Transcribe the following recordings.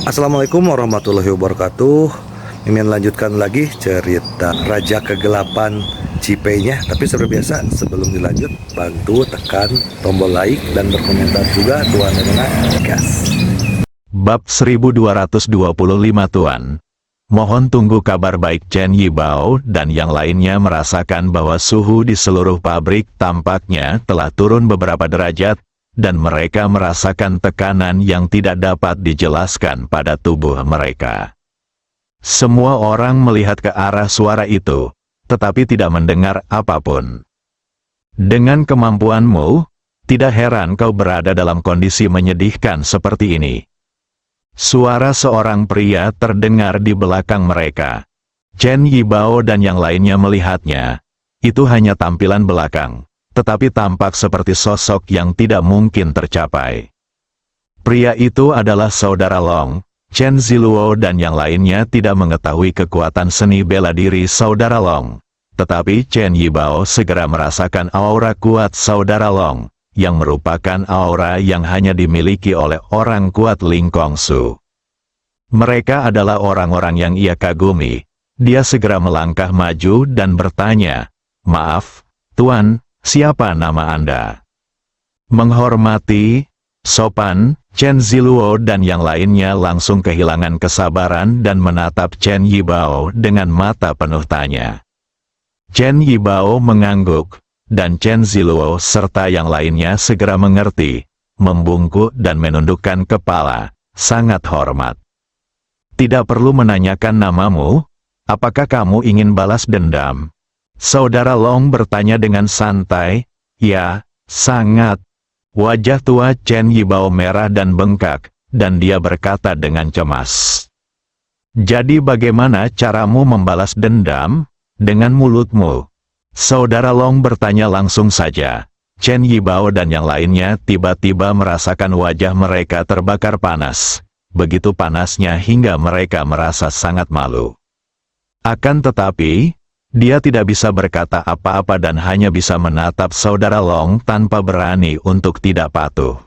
Assalamualaikum warahmatullahi wabarakatuh. Mimin lanjutkan lagi cerita Raja Kegelapan Cipenya. Tapi seperti biasa, sebelum dilanjut, bantu tekan tombol like dan berkomentar juga Tuan dengan gas. Bab 1225 Tuan. Mohon tunggu kabar baik. Chen Yibao dan yang lainnya merasakan bahwa suhu di seluruh pabrik tampaknya telah turun beberapa derajat, dan mereka merasakan tekanan yang tidak dapat dijelaskan pada tubuh mereka. Semua orang melihat ke arah suara itu, tetapi tidak mendengar apapun. Dengan kemampuanmu, tidak heran kau berada dalam kondisi menyedihkan seperti ini. Suara seorang pria terdengar di belakang mereka. Chen Yibao dan yang lainnya melihatnya. Itu hanya tampilan belakang, tetapi tampak seperti sosok yang tidak mungkin tercapai. Pria itu adalah saudara Long. Chen Ziluo dan yang lainnya tidak mengetahui kekuatan seni bela diri saudara Long. Tetapi Chen Yibao segera merasakan aura kuat saudara Long, yang merupakan aura yang hanya dimiliki oleh orang kuat Ling Kongsu. Mereka adalah orang-orang yang ia kagumi. Dia segera melangkah maju dan bertanya, "Maaf, Tuan, siapa nama Anda?" Menghormati, sopan, Chen Ziluo dan yang lainnya langsung kehilangan kesabaran dan menatap Chen Yibao dengan mata penuh tanya. Chen Yibao mengangguk, dan Chen Ziluo serta yang lainnya segera mengerti, membungkuk dan menundukkan kepala, sangat hormat. "Tidak perlu menanyakan namamu, apakah kamu ingin balas dendam?" Saudara Long bertanya dengan santai. "Ya, sangat." Wajah tua Chen Yibao merah dan bengkak, dan dia berkata dengan cemas. "Jadi bagaimana caramu membalas dendam? Dengan mulutmu?" Saudara Long bertanya langsung saja. Chen Yibao dan yang lainnya tiba-tiba merasakan wajah mereka terbakar panas. Begitu panasnya hingga mereka merasa sangat malu. Akan tetapi, dia tidak bisa berkata apa-apa dan hanya bisa menatap saudara Long tanpa berani untuk tidak patuh.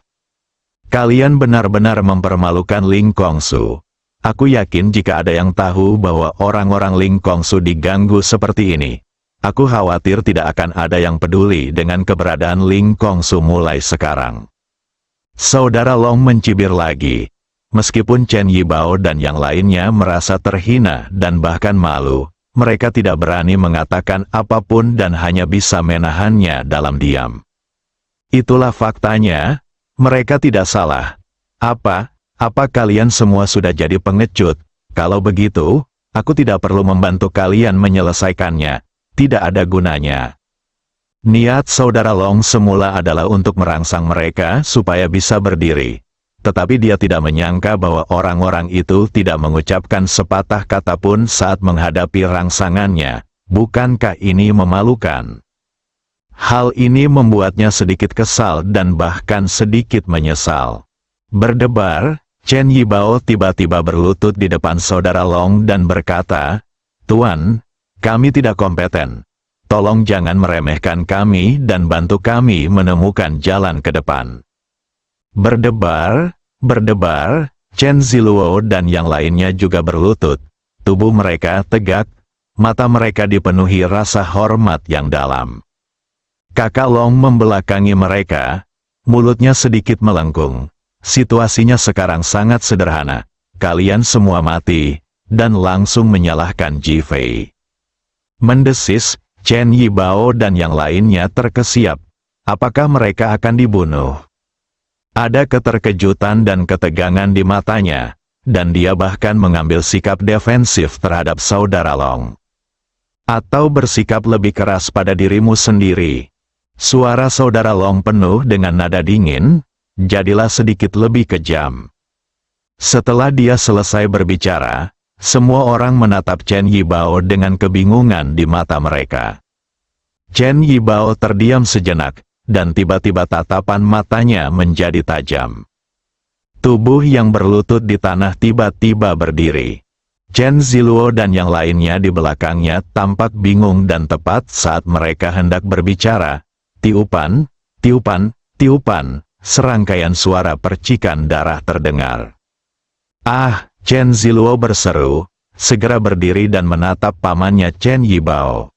"Kalian benar-benar mempermalukan Ling Kongsu. Aku yakin jika ada yang tahu bahwa orang-orang Ling Kongsu diganggu seperti ini, aku khawatir tidak akan ada yang peduli dengan keberadaan Ling Kongsu mulai sekarang." Saudara Long mencibir lagi. Meskipun Chen Yibao dan yang lainnya merasa terhina dan bahkan malu, mereka tidak berani mengatakan apapun dan hanya bisa menahannya dalam diam. Itulah faktanya, mereka tidak salah. Apa kalian semua sudah jadi pengecut? Kalau begitu, aku tidak perlu membantu kalian menyelesaikannya. Tidak ada gunanya. Niat saudara Long semula adalah untuk merangsang mereka supaya bisa berdiri. Tetapi dia tidak menyangka bahwa orang-orang itu tidak mengucapkan sepatah kata pun saat menghadapi rangsangannya. Bukankah ini memalukan? Hal ini membuatnya sedikit kesal dan bahkan sedikit menyesal. Berdebar, Chen Yibao tiba-tiba berlutut di depan saudara Long dan berkata, "Tuan, kami tidak kompeten. Tolong jangan meremehkan kami dan bantu kami menemukan jalan ke depan." Berdebar, Chen Ziluo dan yang lainnya juga berlutut. Tubuh mereka tegak, mata mereka dipenuhi rasa hormat yang dalam. Kakak Long membelakangi mereka, mulutnya sedikit melengkung. Situasinya sekarang sangat sederhana. Kalian semua mati, dan langsung menyalahkan Ji Fei. Mendesis, Chen Yibao dan yang lainnya terkesiap. Apakah mereka akan dibunuh? Ada keterkejutan dan ketegangan di matanya, dan dia bahkan mengambil sikap defensif terhadap saudara Long. "Atau bersikap lebih keras pada dirimu sendiri." Suara saudara Long penuh dengan nada dingin, jadilah sedikit lebih kejam. Setelah dia selesai berbicara, semua orang menatap Chen Yibao dengan kebingungan di mata mereka. Chen Yibao terdiam sejenak, dan tiba-tiba tatapan matanya menjadi tajam. Tubuh yang berlutut di tanah tiba-tiba berdiri. Chen Ziluo dan yang lainnya di belakangnya tampak bingung dan tepat saat mereka hendak berbicara. Tiupan, tiupan, tiupan, serangkaian suara percikan darah terdengar. Ah, Chen Ziluo berseru, segera berdiri dan menatap pamannya Chen Yibao.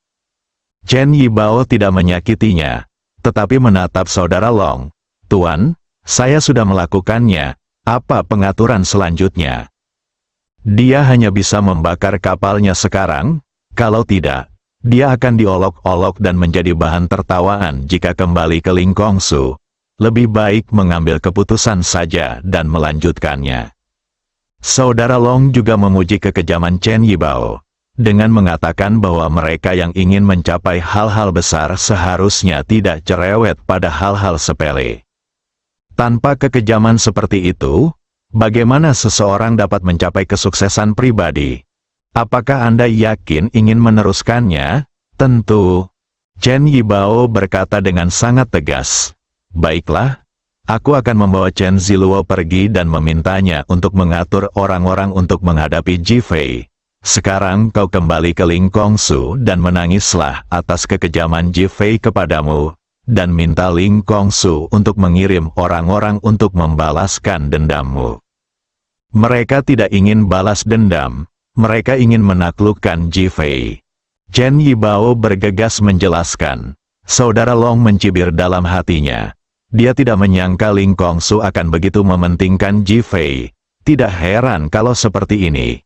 Chen Yibao tidak menyakitinya, tetapi menatap saudara Long. Tuan, saya sudah melakukannya, apa pengaturan selanjutnya? Dia hanya bisa membakar kapalnya sekarang, kalau tidak, dia akan diolok-olok dan menjadi bahan tertawaan jika kembali ke Ling Kongsu. Lebih baik mengambil keputusan saja dan melanjutkannya. Saudara Long juga memuji kekejaman Chen Yibao, dengan mengatakan bahwa mereka yang ingin mencapai hal-hal besar seharusnya tidak cerewet pada hal-hal sepele. Tanpa kekejaman seperti itu, bagaimana seseorang dapat mencapai kesuksesan pribadi? Apakah Anda yakin ingin meneruskannya? Tentu. Chen Yibao berkata dengan sangat tegas. Baiklah, aku akan membawa Chen Ziluo pergi dan memintanya untuk mengatur orang-orang untuk menghadapi Ji Fei. Sekarang kau kembali ke Ling Kongsu dan menangislah atas kekejaman Ji Fei kepadamu, dan minta Ling Kongsu untuk mengirim orang-orang untuk membalaskan dendammu. Mereka tidak ingin balas dendam, mereka ingin menaklukkan Ji Fei. Chen Yibao bergegas menjelaskan. Saudara Long mencibir dalam hatinya. Dia tidak menyangka Ling Kongsu akan begitu mementingkan Ji Fei. Tidak heran kalau seperti ini.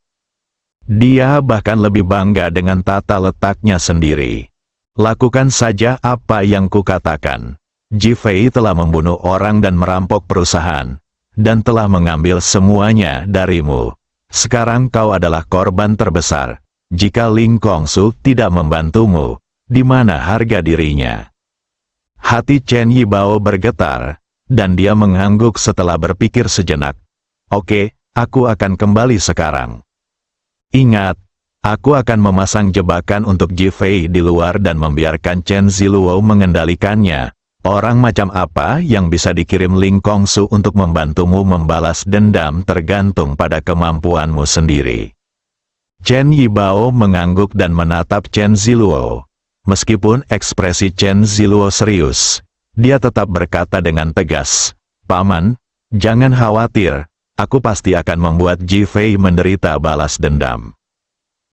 Dia bahkan lebih bangga dengan tata letaknya sendiri. Lakukan saja apa yang kukatakan. Ji Fei telah membunuh orang dan merampok perusahaan, dan telah mengambil semuanya darimu. Sekarang kau adalah korban terbesar. Jika Ling Kongsu tidak membantumu, di mana harga dirinya? Hati Chen Yibao bergetar, dan dia mengangguk setelah berpikir sejenak. Oke, aku akan kembali sekarang. Ingat, aku akan memasang jebakan untuk Ji Fei di luar dan membiarkan Chen Ziluo mengendalikannya. Orang macam apa yang bisa dikirim Ling Kongsu untuk membantumu membalas dendam tergantung pada kemampuanmu sendiri. Chen Yibao mengangguk dan menatap Chen Ziluo. Meskipun ekspresi Chen Ziluo serius, dia tetap berkata dengan tegas, Paman, jangan khawatir, aku pasti akan membuat Ji Fei menderita balas dendam.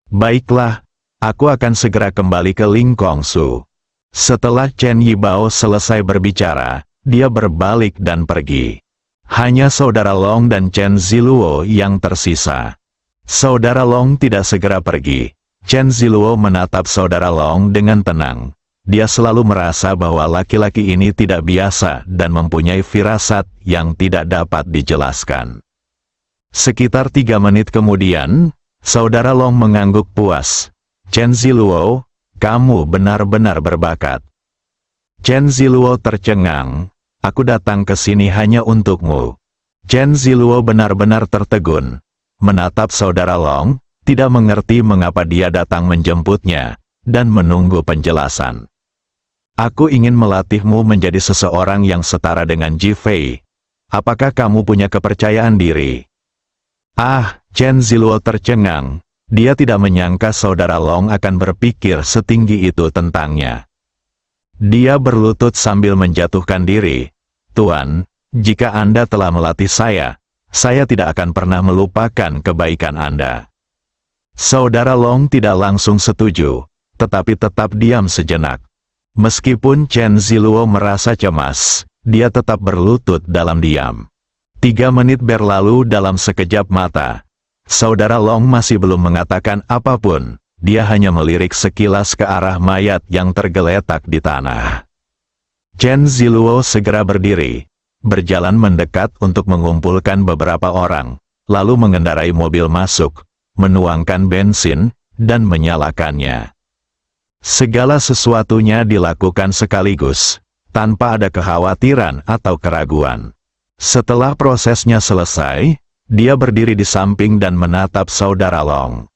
Baiklah, aku akan segera kembali ke Ling Kongsu. Setelah Chen Yibao selesai berbicara, dia berbalik dan pergi. Hanya saudara Long dan Chen Ziluo yang tersisa. Saudara Long tidak segera pergi. Chen Ziluo menatap saudara Long dengan tenang. Dia selalu merasa bahwa laki-laki ini tidak biasa dan mempunyai firasat yang tidak dapat dijelaskan. Sekitar 3 menit kemudian, saudara Long mengangguk puas. Chen Ziluo, kamu benar-benar berbakat. Chen Ziluo tercengang. Aku datang ke sini hanya untukmu. Chen Ziluo benar-benar tertegun. Menatap saudara Long, tidak mengerti mengapa dia datang menjemputnya, dan menunggu penjelasan. Aku ingin melatihmu menjadi seseorang yang setara dengan Ji Fei. Apakah kamu punya kepercayaan diri? Ah, Chen Ziluo tercengang. Dia tidak menyangka saudara Long akan berpikir setinggi itu tentangnya. Dia berlutut sambil menjatuhkan diri. Tuan, jika Anda telah melatih saya tidak akan pernah melupakan kebaikan Anda. Saudara Long tidak langsung setuju, tetapi tetap diam sejenak. Meskipun Chen Ziluo merasa cemas, dia tetap berlutut dalam diam. 3 menit berlalu dalam sekejap mata. Saudara Long masih belum mengatakan apapun, dia hanya melirik sekilas ke arah mayat yang tergeletak di tanah. Chen Ziluo segera berdiri, berjalan mendekat untuk mengumpulkan beberapa orang, lalu mengendarai mobil masuk, menuangkan bensin, dan menyalakannya. Segala sesuatunya dilakukan sekaligus, tanpa ada kekhawatiran atau keraguan. Setelah prosesnya selesai, dia berdiri di samping dan menatap saudara Long.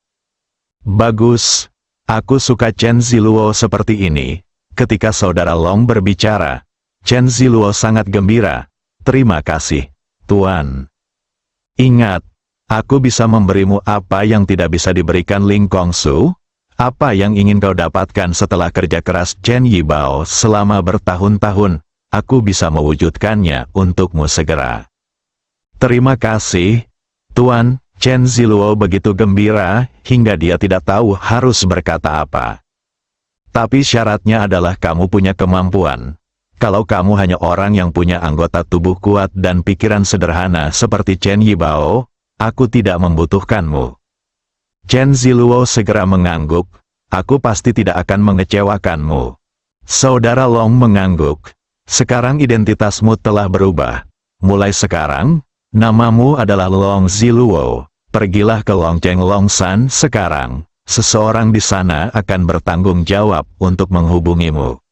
Bagus, aku suka Chen Ziluo seperti ini. Ketika saudara Long berbicara, Chen Ziluo sangat gembira. Terima kasih, Tuan. Ingat, aku bisa memberimu apa yang tidak bisa diberikan Ling Kongsu. Apa yang ingin kau dapatkan setelah kerja keras Chen Yibao selama bertahun-tahun, aku bisa mewujudkannya untukmu segera. Terima kasih, Tuan. Chen Ziluo begitu gembira, hingga dia tidak tahu harus berkata apa. Tapi syaratnya adalah kamu punya kemampuan. Kalau kamu hanya orang yang punya anggota tubuh kuat dan pikiran sederhana seperti Chen Yibao, aku tidak membutuhkanmu. Chen Ziluo segera mengangguk, aku pasti tidak akan mengecewakanmu. Saudara Long mengangguk, sekarang identitasmu telah berubah. Mulai sekarang, namamu adalah Long Ziluo. Pergilah ke Longcheng Longshan sekarang. Seseorang di sana akan bertanggung jawab untuk menghubungimu.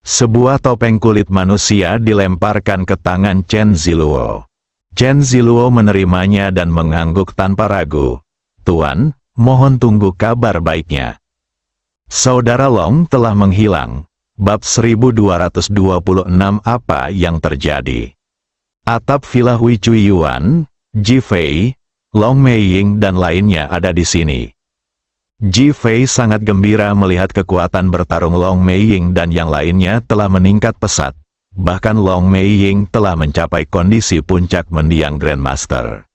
Sebuah topeng kulit manusia dilemparkan ke tangan Chen Ziluo. Chen Ziluo menerimanya dan mengangguk tanpa ragu. Tuan, mohon tunggu kabar baiknya. Saudara Long telah menghilang. Bab 1226 apa yang terjadi? Atap Villa Hui Cui Yuan, Ji Fei, Long Meiying dan lainnya ada di sini. Ji Fei sangat gembira melihat kekuatan bertarung Long Meiying dan yang lainnya telah meningkat pesat. Bahkan Long Meiying telah mencapai kondisi puncak mendiang Grandmaster.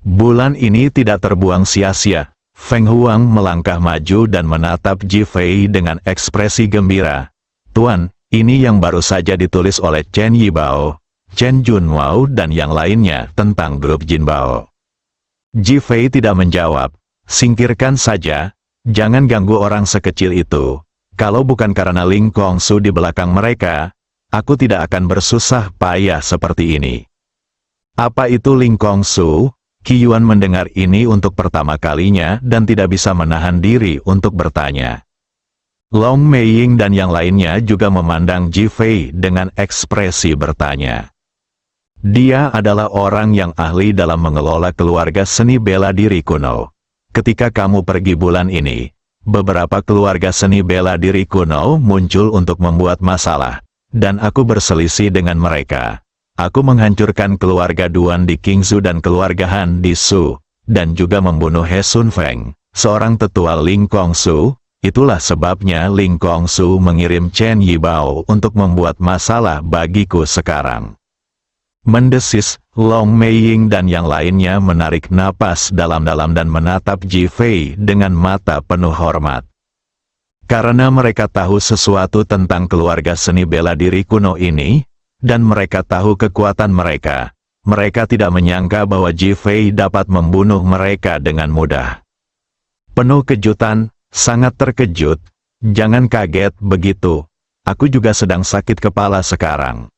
Bulan ini tidak terbuang sia-sia. Feng Huang melangkah maju dan menatap Ji Fei dengan ekspresi gembira. Tuan, ini yang baru saja ditulis oleh Chen Yibao, Chen Junwao dan yang lainnya tentang grup Jinbao. Ji Fei tidak menjawab. Singkirkan saja, jangan ganggu orang sekecil itu. Kalau bukan karena Ling Kongsu di belakang mereka, aku tidak akan bersusah payah seperti ini. Apa itu Ling Kongsu? Qi Yuan mendengar ini untuk pertama kalinya dan tidak bisa menahan diri untuk bertanya. Long Meiying dan yang lainnya juga memandang Ji Fei dengan ekspresi bertanya. Dia adalah orang yang ahli dalam mengelola keluarga seni bela diri kuno. Ketika kamu pergi bulan ini, beberapa keluarga seni bela diri kuno muncul untuk membuat masalah, dan aku berselisih dengan mereka. Aku menghancurkan keluarga Duan di Qingzhou dan keluarga Han di Shu, dan juga membunuh He Sun Feng, seorang tetua Ling Kongsu. Itulah sebabnya Ling Kongsu mengirim Chen Yibao untuk membuat masalah bagiku sekarang. Mendesis, Long Meiying dan yang lainnya menarik napas dalam-dalam dan menatap Ji Fei dengan mata penuh hormat. Karena mereka tahu sesuatu tentang keluarga seni bela diri kuno ini, dan mereka tahu kekuatan mereka, mereka tidak menyangka bahwa Ji Fei dapat membunuh mereka dengan mudah. Penuh kejutan, sangat terkejut, jangan kaget begitu, aku juga sedang sakit kepala sekarang.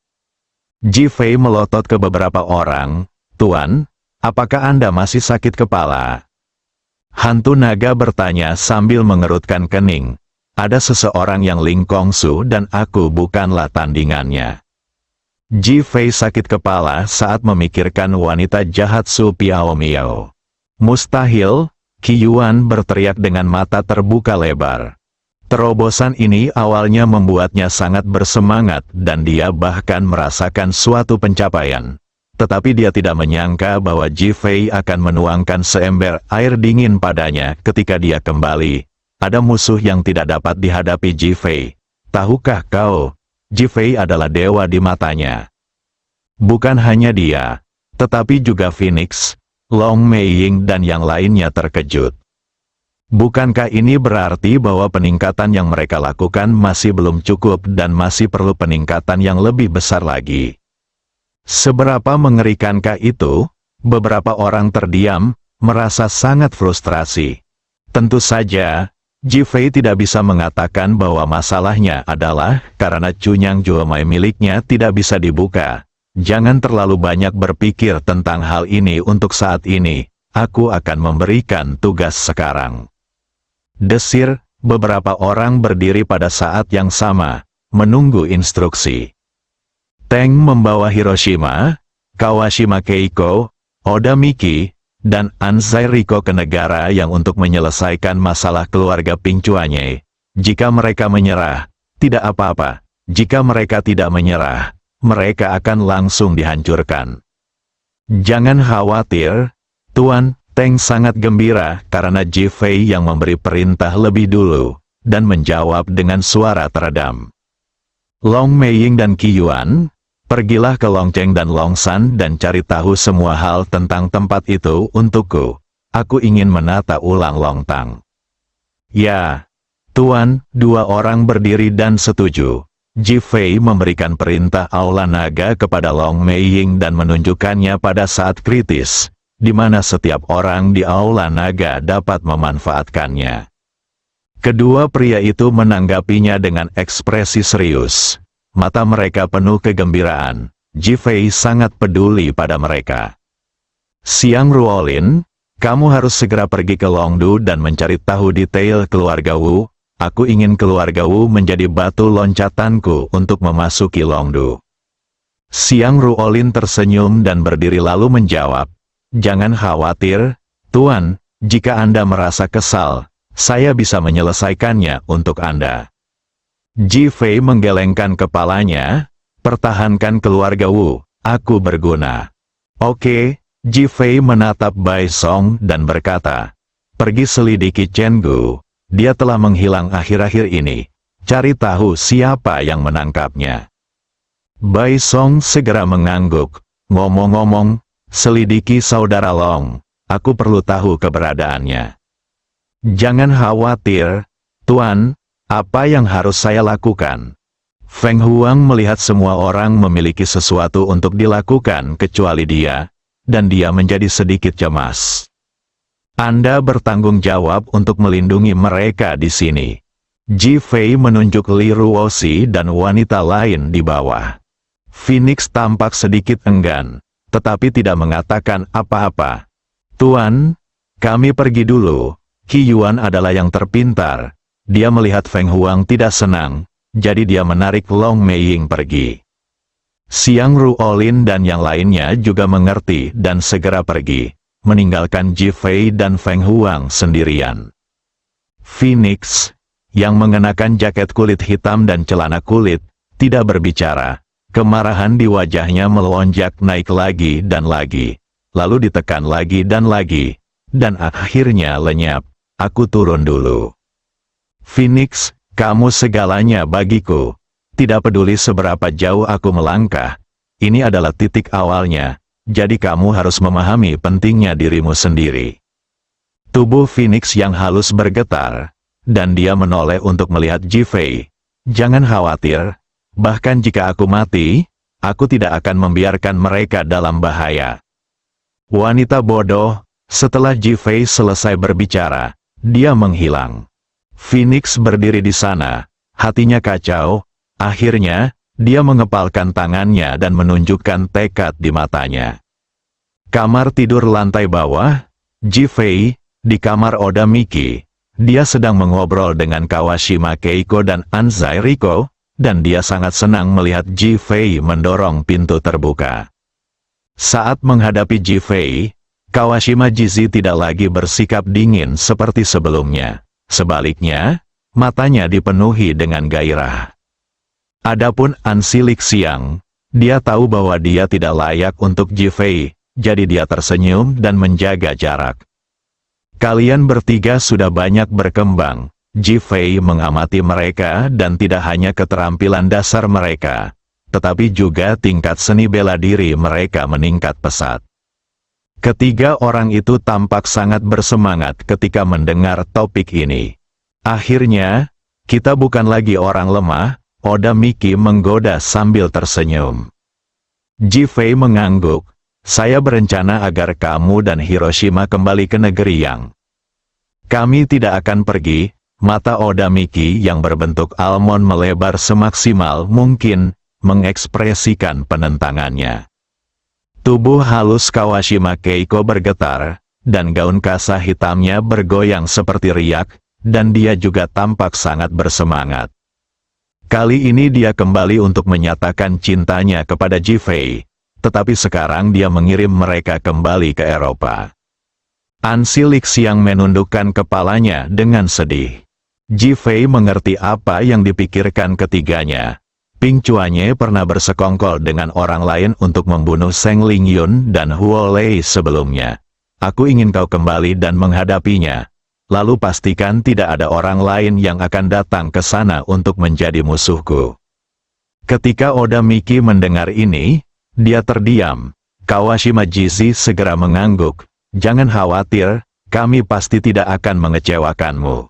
Ji Fei melotot ke beberapa orang, Tuan, apakah Anda masih sakit kepala? Hantu naga bertanya sambil mengerutkan kening. Ada seseorang yang Ling Kongsu dan aku bukanlah tandingannya. Ji Fei sakit kepala saat memikirkan wanita jahat Su Piao Miao. Mustahil, Qi Yuan berteriak dengan mata terbuka lebar. Terobosan ini awalnya membuatnya sangat bersemangat dan dia bahkan merasakan suatu pencapaian. Tetapi dia tidak menyangka bahwa Ji Fei akan menuangkan seember air dingin padanya ketika dia kembali. Ada musuh yang tidak dapat dihadapi Ji Fei. Tahukah kau, Ji Fei adalah dewa di matanya. Bukan hanya dia, tetapi juga Phoenix, Long Meiying dan yang lainnya terkejut. Bukankah ini berarti bahwa peningkatan yang mereka lakukan masih belum cukup dan masih perlu peningkatan yang lebih besar lagi? Seberapa mengerikankah itu? Beberapa orang terdiam, merasa sangat frustrasi. Tentu saja, Ji Fei tidak bisa mengatakan bahwa masalahnya adalah karena cunyang juamai miliknya tidak bisa dibuka. Jangan terlalu banyak berpikir tentang hal ini untuk saat ini, aku akan memberikan tugas sekarang. Desir, beberapa orang berdiri pada saat yang sama, menunggu instruksi. Teng membawa Hiroshima, Kawashima Keiko, Oda Miki, dan Anzai Riko ke negara yang untuk menyelesaikan masalah keluarga Ping Cuanye. Jika mereka menyerah, tidak apa-apa. Jika mereka tidak menyerah, mereka akan langsung dihancurkan. Jangan khawatir, Tuan. Teng sangat gembira karena Ji Fei yang memberi perintah lebih dulu, dan menjawab dengan suara teredam. Long Meiying dan Qi Yuan, Pergilah ke Longcheng dan Longshan dan cari tahu semua hal tentang tempat itu untukku. Aku ingin menata ulang Longtang. Ya, Tuan, dua orang berdiri dan setuju. Ji Fei memberikan perintah aula naga kepada Long Meiying dan menunjukkannya pada saat kritis, di mana setiap orang di aula naga dapat memanfaatkannya. Kedua pria itu menanggapinya dengan ekspresi serius. Mata mereka penuh kegembiraan. Ji Fei sangat peduli pada mereka. Siang Ruolin, kamu harus segera pergi ke Longdu dan mencari tahu detail keluarga Wu. Aku ingin keluarga Wu menjadi batu loncatanku untuk memasuki Longdu. Siang Ruolin tersenyum dan berdiri lalu menjawab, "Jangan khawatir, Tuan, jika Anda merasa kesal, saya bisa menyelesaikannya untuk Anda." Ji Fei menggelengkan kepalanya, "Pertahankan keluarga Wu, aku berguna." Oke, Ji Fei menatap Bai Song dan berkata, "Pergi selidiki Chen Gu, dia telah menghilang akhir-akhir ini, cari tahu siapa yang menangkapnya." Bai Song segera mengangguk, "Ngomong-ngomong, selidiki saudara Long, aku perlu tahu keberadaannya." "Jangan khawatir, Tuan. Apa yang harus saya lakukan?" Feng Huang melihat semua orang memiliki sesuatu untuk dilakukan kecuali dia, dan dia menjadi sedikit cemas. "Anda bertanggung jawab untuk melindungi mereka di sini." Ji Fei menunjuk Li Ruoxi dan wanita lain di bawah. Phoenix tampak sedikit enggan, tetapi tidak mengatakan apa-apa. "Tuan, kami pergi dulu." Qi Yuan adalah yang terpintar. Dia melihat Feng Huang tidak senang, jadi dia menarik Long Meiying pergi. Siang Ruolin dan yang lainnya juga mengerti dan segera pergi, meninggalkan Ji Fei dan Feng Huang sendirian. Phoenix, yang mengenakan jaket kulit hitam dan celana kulit, tidak berbicara. Kemarahan di wajahnya melonjak naik lagi dan lagi, lalu ditekan lagi, dan akhirnya lenyap. "Aku turun dulu. Phoenix, kamu segalanya bagiku. Tidak peduli seberapa jauh aku melangkah, ini adalah titik awalnya, jadi kamu harus memahami pentingnya dirimu sendiri." Tubuh Phoenix yang halus bergetar, dan dia menoleh untuk melihat Ji Fei. "Jangan khawatir, bahkan jika aku mati, aku tidak akan membiarkan mereka dalam bahaya." Wanita bodoh, setelah Ji Fei selesai berbicara, dia menghilang. Phoenix berdiri di sana, hatinya kacau. Akhirnya, dia mengepalkan tangannya dan menunjukkan tekad di matanya. Kamar tidur lantai bawah, Ji Fei, di kamar Oda Miki. Dia sedang mengobrol dengan Kawashima Keiko dan Anzai Riko, dan dia sangat senang melihat Ji Fei mendorong pintu terbuka. Saat menghadapi Ji Fei, Kawashima Jizi tidak lagi bersikap dingin seperti sebelumnya. Sebaliknya, matanya dipenuhi dengan gairah. Adapun Ansilik Siang, dia tahu bahwa dia tidak layak untuk Ji Fei, jadi dia tersenyum dan menjaga jarak. Kalian bertiga sudah banyak berkembang. Ji Fei mengamati mereka dan tidak hanya keterampilan dasar mereka, tetapi juga tingkat seni bela diri mereka meningkat pesat. Ketiga orang itu tampak sangat bersemangat ketika mendengar topik ini. "Akhirnya, kita bukan lagi orang lemah," Oda Miki menggoda sambil tersenyum. Ji Fei mengangguk, "Saya berencana agar kamu dan Hiroshima kembali ke negeri Yang." "Kami tidak akan pergi." Mata Oda Miki yang berbentuk almond melebar semaksimal mungkin, mengekspresikan penentangannya. Tubuh halus Kawashima Keiko bergetar, dan gaun kasa hitamnya bergoyang seperti riak, dan dia juga tampak sangat bersemangat. Kali ini dia kembali untuk menyatakan cintanya kepada Ji Fei, tetapi sekarang dia mengirim mereka kembali ke Eropa. Ansilik Siang menundukkan kepalanya dengan sedih. Ji Fei mengerti apa yang dipikirkan ketiganya. Ping Chuanye pernah bersekongkol dengan orang lain untuk membunuh Seng Lingyun dan Huo Lei sebelumnya. "Aku ingin kau kembali dan menghadapinya. Lalu pastikan tidak ada orang lain yang akan datang ke sana untuk menjadi musuhku." Ketika Oda Miki mendengar ini, dia terdiam. Kawashima Jizi segera mengangguk. Jangan khawatir, kami pasti tidak akan mengecewakanmu.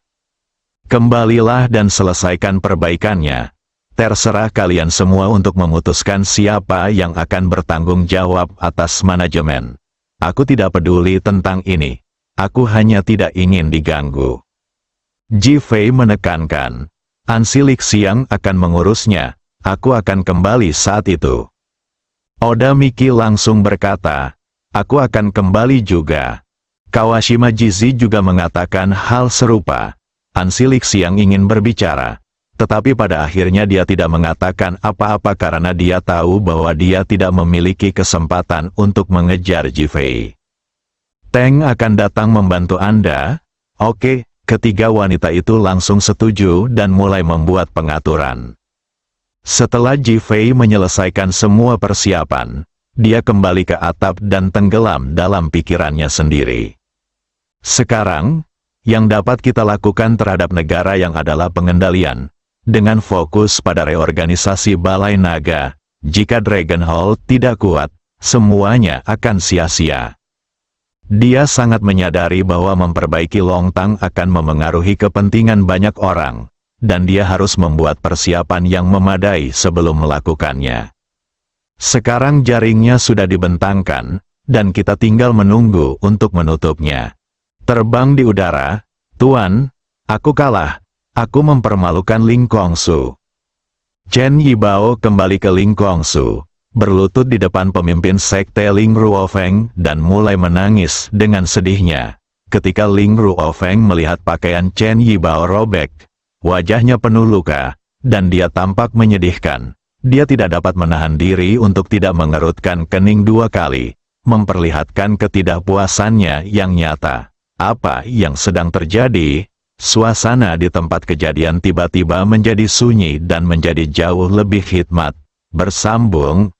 Kembalilah dan selesaikan perbaikannya. Terserah kalian semua untuk memutuskan siapa yang akan bertanggung jawab atas manajemen. Aku tidak peduli tentang ini. Aku hanya tidak ingin diganggu. Ji Fei menekankan. Ansi Lixiang akan mengurusnya. Aku akan kembali saat itu. Oda Miki langsung berkata, aku akan kembali juga. Kawashima Jizi juga mengatakan hal serupa. Ansi Lixiang ingin berbicara. Tetapi pada akhirnya dia tidak mengatakan apa-apa karena dia tahu bahwa dia tidak memiliki kesempatan untuk mengejar Ji Fei. Teng akan datang membantu Anda? Oke, ketiga wanita itu langsung setuju dan mulai membuat pengaturan. Setelah Ji Fei menyelesaikan semua persiapan, dia kembali ke atap dan tenggelam dalam pikirannya sendiri. Sekarang, yang dapat kita lakukan terhadap negara yang adalah pengendalian, dengan fokus pada reorganisasi Balai Naga, jika Dragon Hall tidak kuat, semuanya akan sia-sia. Dia sangat menyadari bahwa memperbaiki Longtang akan memengaruhi kepentingan banyak orang, dan dia harus membuat persiapan yang memadai sebelum melakukannya. Sekarang jaringnya sudah dibentangkan, dan kita tinggal menunggu untuk menutupnya. Terbang di udara, Tuan, aku kalah. Aku mempermalukan Ling Kongsu. Chen Yibao kembali ke Ling Kongsu, berlutut di depan pemimpin sekte Ling Ruofeng dan mulai menangis dengan sedihnya. Ketika Ling Ruofeng melihat pakaian Chen Yibao robek, wajahnya penuh luka, dan dia tampak menyedihkan. Dia tidak dapat menahan diri untuk tidak mengerutkan kening dua kali, memperlihatkan ketidakpuasannya yang nyata. Apa yang sedang terjadi? Suasana di tempat kejadian tiba-tiba menjadi sunyi dan menjadi jauh lebih khidmat. Bersambung,